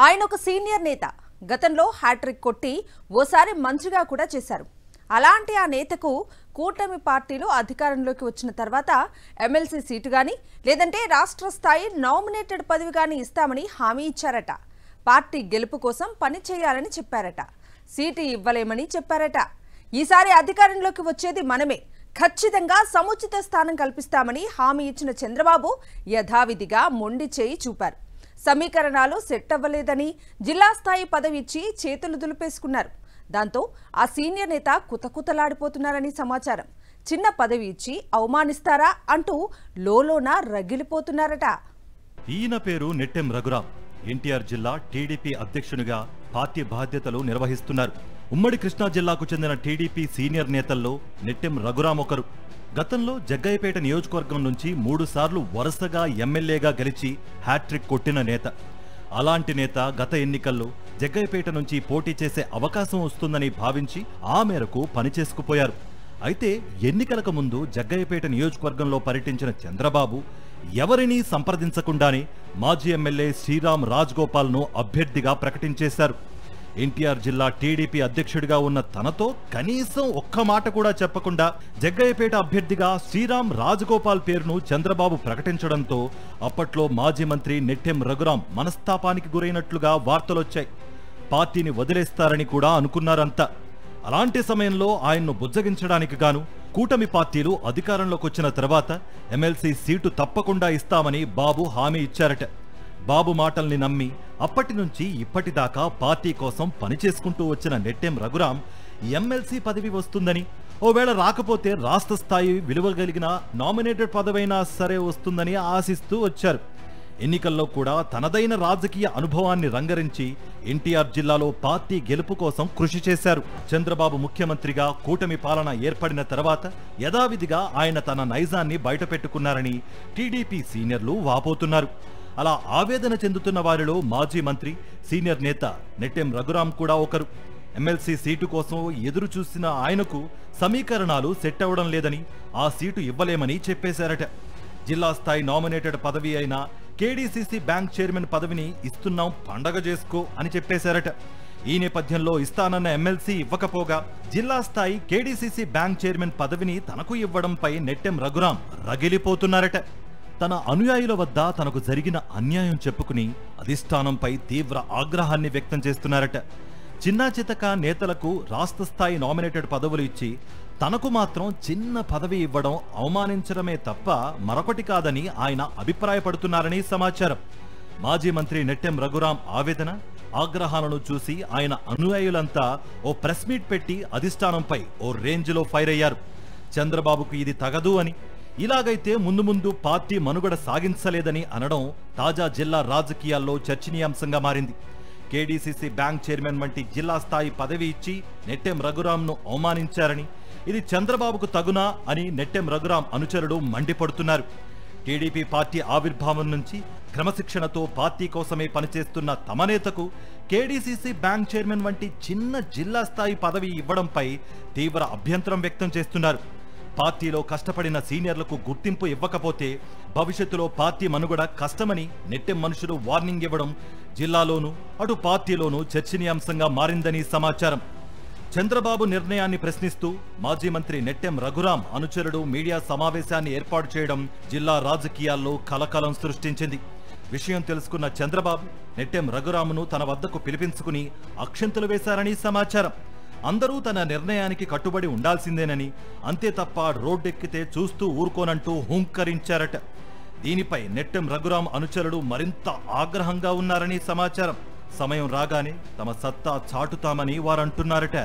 ఆయన ఒక సీనియర్ నేత. గతంలో హ్యాట్రిక్ కొట్టి ఓసారి మంత్రిగా కూడా చేశారు. అలాంటి ఆ నేతకు కూటమి పార్టీలు అధికారంలోకి వచ్చిన తర్వాత ఎమ్మెల్సీ సీటు గాని లేదంటే రాష్ట్ర స్థాయి నామినేటెడ్ పదవి గాని ఇస్తామని హామీ ఇచ్చారట. పార్టీ గెలుపు కోసం పని చేయాలని చెప్పారట. సీటు ఇవ్వలేమని చెప్పారట. ఈసారి అధికారంలోకి వచ్చేది మనమే, ఖచ్చితంగా సముచిత స్థానం కల్పిస్తామని హామీ ఇచ్చిన చంద్రబాబు యథావిధిగా మొండి చేయి చూపారు. సమీకరణాలు సెట్ అవ్వలేదని జిల్లా స్థాయి పదవి ఇచ్చి చేతులు దులిపేసుకున్నారు. దాంతో ఆ సీనియర్ నేత కుతకుతలాడిపోతున్నారని సమాచారం. చిన్న పదవి ఇచ్చి అవమానిస్తారా అంటూ లోలోన రగిలిపోతున్నారట. ఈయన పేరు నెట్టెం రఘురాం. ఎన్టీఆర్ జిల్లా టీడీపీ అధ్యక్షునిగా పార్టీ బాధ్యతలు నిర్వహిస్తున్నారు. ఉమ్మడి కృష్ణా జిల్లాకు చెందిన టీడీపీ సీనియర్ నేతల్లో నెట్టెం రఘురాం ఒకరు. గతంలో జగ్గయ్యపేట నియోజకవర్గం నుంచి 3 సార్లు వరుసగా ఎమ్మెల్యేగా గెలిచి హ్యాట్రిక్ కొట్టిన నేత. అలాంటి నేత గత ఎన్నికల్లో జగ్గయ్యపేట నుంచి పోటీ చేసే అవకాశం వస్తుందని భావించి ఆ మేరకు పనిచేసుకుపోయారు. అయితే ఎన్నికలకు ముందు జగ్గయ్యపేట నియోజకవర్గంలో పర్యటించిన చంద్రబాబు ఎవరినీ సంప్రదించకుండానే మాజీ ఎమ్మెల్యే శ్రీరామ్ రాజగోపాల్ను అభ్యర్థిగా ప్రకటించేశారు. ఎన్టీఆర్ జిల్లా టీడీపీ అధ్యక్షుడిగా ఉన్న తనతో కనీసం ఒక్క మాట కూడా చెప్పకుండా జగ్గయ్యపేట అభ్యర్థిగా శ్రీరామ్ రాజగోపాల్ పేరును చంద్రబాబు ప్రకటించడంతో అప్పట్లో మాజీ మంత్రి నెట్టెం రఘురాం మనస్తాపానికి గురైనట్లుగా వార్తలొచ్చాయి. పార్టీని వదిలేస్తారని కూడా అనుకున్నారంతా. అలాంటి సమయంలో ఆయన్ను బుజ్జగించడానికి గాను కూటమి పార్టీలు అధికారంలోకి వచ్చిన తర్వాత ఎమ్మెల్సీ సీటు తప్పకుండా ఇస్తామని బాబు హామీ ఇచ్చారట. బాబు మాటల్ని నమ్మి అప్పటి నుంచి ఇప్పటిదాకా పార్టీ కోసం పనిచేసుకుంటూ వచ్చిన నెట్టెం రఘురాం ఎమ్మెల్సీ పదవి వస్తుందని, ఓవేళ రాకపోతే రాష్ట్ర స్థాయి విలువ కలిగిన నామినేటెడ్ పదవైనా సరే వస్తుందని ఆశిస్తూ వచ్చారు. ఎన్నికల్లో కూడా తనదైన రాజకీయ అనుభవాన్ని రంగరించి ఎన్టీఆర్ జిల్లాలో పార్టీ గెలుపు కోసం కృషి చేశారు. చంద్రబాబు ముఖ్యమంత్రిగా కూటమి పాలన ఏర్పడిన తర్వాత యథావిధిగా ఆయన తన నైజాన్ని బయటపెట్టుకున్నారని టీడీపీ సీనియర్లు వాపోతున్నారు. అలా ఆవేదన చెందుతున్న వారిలో మాజీ మంత్రి సీనియర్ నేత నెట్టెం రఘురాం కూడా ఒకరు. ఎమ్మెల్సీ సీటు కోసం ఎదురు చూసిన ఆయనకు సమీకరణాలు సెట్ అవ్వడం లేదని, ఆ సీటు ఇవ్వలేమని చెప్పేశారట. జిల్లా స్థాయి నామినేటెడ్ పదవి అయిన కేడీసీసీ బ్యాంక్ చైర్మన్ పదవిని ఇస్తున్నాం, పండగ చేసుకో అని చెప్పేశారట. ఈ నేపథ్యంలో ఇస్తానన్న ఎమ్మెల్సీ ఇవ్వకపోగా జిల్లా స్థాయి కేడీసీసీ బ్యాంక్ చైర్మన్ పదవిని తనకు ఇవ్వడంపై నెట్టెం రఘురాం రగిలిపోతున్నారట. తన అనుయాయుల వద్ద తనకు జరిగిన అన్యాయం చెప్పుకుని అధిష్టానంపై తీవ్ర ఆగ్రహాన్ని వ్యక్తం చేస్తున్నారట. చిన్నా చితక నేతలకు రాష్ట్ర స్థాయి నామినేటెడ్ పదవులు ఇచ్చి తనకు మాత్రం చిన్న పదవి ఇవ్వడం అవమానించడమే తప్ప మరొకటి కాదని ఆయన అభిప్రాయపడుతున్నారని సమాచారం. మాజీ మంత్రి నెట్టెం రఘురాం ఆవేదన, ఆగ్రహాలను చూసి ఆయన అనుయాయులంతా ఓ ప్రెస్ మీట్ పెట్టి అధిష్టానంపై ఓ రేంజ్లో ఫైర్ అయ్యారు. చంద్రబాబుకు ఇది తగదు అని, ఇలాగైతే ముందు ముందు పార్టీ మనుగడ సాగించలేదని అనడం తాజా జిల్లా రాజకీయాల్లో చర్చనీయాంశంగా మారింది. కేడీసీసీ బ్యాంక్ చైర్మన్ వంటి జిల్లా స్థాయి పదవి ఇచ్చి నెట్టెం రఘురాంను అవమానించారని, ఇది చంద్రబాబుకు తగునా అని నెట్టెం రఘురాం అనుచరులు మండిపడుతున్నారు. టీడీపీ పార్టీ ఆవిర్భావం నుంచి క్రమశిక్షణతో పార్టీ కోసమే పనిచేస్తున్న తమ నేతకు కేడీసీసీ బ్యాంక్ చైర్మన్ వంటి చిన్న జిల్లా స్థాయి పదవి ఇవ్వడంపై తీవ్ర అభ్యంతరం వ్యక్తం చేస్తున్నారు. పార్టీలో కష్టపడిన సీనియర్లకు గుర్తింపు ఇవ్వకపోతే భవిష్యత్తులో పార్టీ మనుగడ కష్టమని నెట్టెం మనుషులు వార్నింగ్ ఇవ్వడం జిల్లాలోనూ అటు పార్టీలోనూ చర్చనీయాంశంగా మారిందని సమాచారం. చంద్రబాబు నిర్ణయాన్ని ప్రశ్నిస్తూ మాజీ మంత్రి నెట్టెం రఘురాం అనుచరుడు మీడియా సమావేశాన్ని ఏర్పాటు చేయడం జిల్లా రాజకీయాల్లో కలకలం సృష్టించింది. విషయం తెలుసుకున్న చంద్రబాబు నెట్టెం రఘురాంను తన వద్దకు పిలిపించుకుని అక్షంతలు వేశారని సమాచారం. అందరూ తన నిర్ణయానికి కట్టుబడి ఉండాల్సిందేనని, అంతే తప్ప రోడ్డెక్కితే చూస్తూ ఊరుకోనంటూ హుంకరించారట. దీనిపై నెట్టెం రఘురాం అనుచరులు మరింత ఆగ్రహంగా ఉన్నారని సమాచారం. సమయం రాగానే తమ సత్తా చాటుతామని వారంటున్నారట.